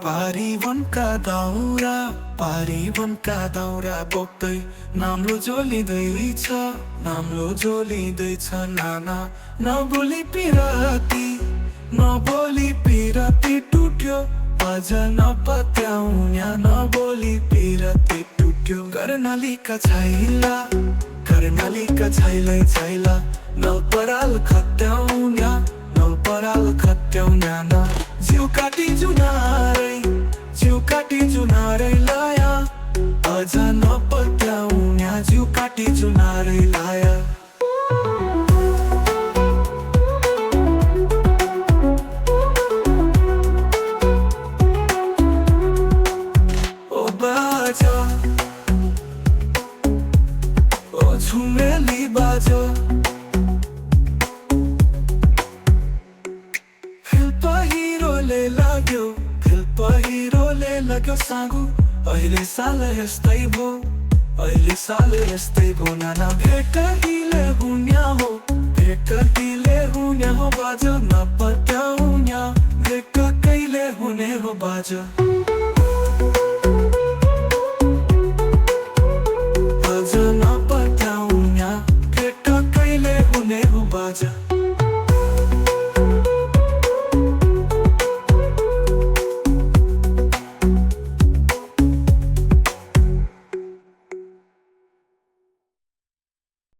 पारीवनका दाउरा बोक्दै नाम्रो जोलिँदैछ, नाम्रो जोलिँदैछ नाना। नबोली पिराती टुट्यो, अझ नपत्याउन्या नबोली पिराती टुट्यो। कर्णालीका छैला नपराल खत्याउन्या न। जिउ काटी जुनारै लाया, अझ नपत्याउन्या जिउ काटी जुनारै लाया। ओ बाजा ओ झुमेली बाजा, पहिरोले लाग्यो सागु। अहिले साल यस्तै भो नाना। भेट दिले हुन्या हो बाजो।